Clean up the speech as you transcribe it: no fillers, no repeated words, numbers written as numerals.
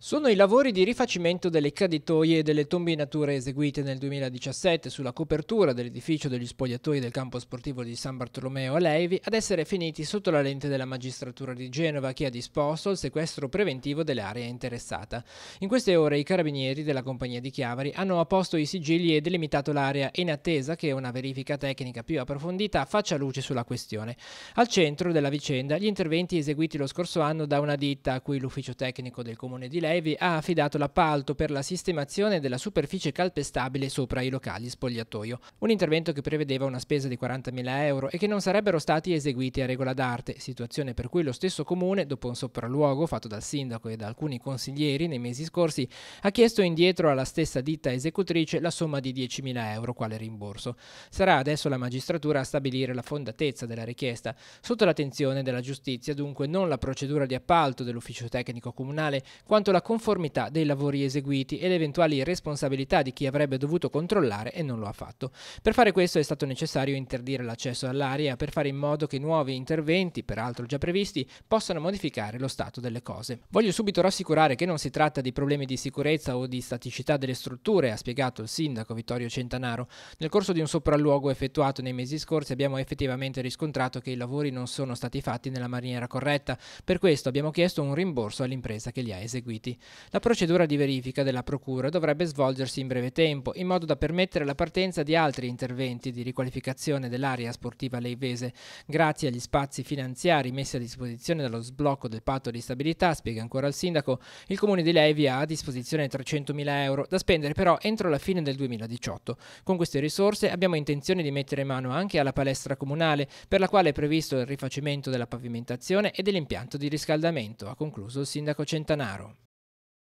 Sono i lavori di rifacimento delle caditoie e delle tombinature eseguite nel 2017 sulla copertura dell'edificio degli spogliatoi del campo sportivo di San Bartolomeo a Levi ad essere finiti sotto la lente della magistratura di Genova, che ha disposto il sequestro preventivo dell'area interessata. In queste ore i carabinieri della compagnia di Chiavari hanno apposto i sigilli e delimitato l'area in attesa che una verifica tecnica più approfondita faccia luce sulla questione. Al centro della vicenda gli interventi eseguiti lo scorso anno da una ditta a cui l'ufficio tecnico del comune di Levi ha affidato l'appalto per la sistemazione della superficie calpestabile sopra i locali spogliatoio. Un intervento che prevedeva una spesa di 40.000 euro e che non sarebbero stati eseguiti a regola d'arte, situazione per cui lo stesso comune, dopo un sopralluogo fatto dal sindaco e da alcuni consiglieri nei mesi scorsi, ha chiesto indietro alla stessa ditta esecutrice la somma di 10.000 euro quale rimborso. Sarà adesso la magistratura a stabilire la fondatezza della richiesta. Sotto l'attenzione della giustizia, dunque, non la procedura di appalto dell'ufficio tecnico comunale, quanto la conformità dei lavori eseguiti e le eventuali responsabilità di chi avrebbe dovuto controllare e non lo ha fatto. Per fare questo è stato necessario interdire l'accesso all'area per fare in modo che nuovi interventi, peraltro già previsti, possano modificare lo stato delle cose. Voglio subito rassicurare che non si tratta di problemi di sicurezza o di staticità delle strutture, ha spiegato il sindaco Vittorio Centanaro. Nel corso di un sopralluogo effettuato nei mesi scorsi abbiamo effettivamente riscontrato che i lavori non sono stati fatti nella maniera corretta, per questo abbiamo chiesto un rimborso all'impresa che li ha eseguiti. La procedura di verifica della procura dovrebbe svolgersi in breve tempo, in modo da permettere la partenza di altri interventi di riqualificazione dell'area sportiva leivese. Grazie agli spazi finanziari messi a disposizione dallo sblocco del patto di stabilità, spiega ancora il sindaco, il comune di Levi ha a disposizione 300.000 euro, da spendere però entro la fine del 2018. Con queste risorse abbiamo intenzione di mettere mano anche alla palestra comunale, per la quale è previsto il rifacimento della pavimentazione e dell'impianto di riscaldamento, ha concluso il sindaco Centanaro.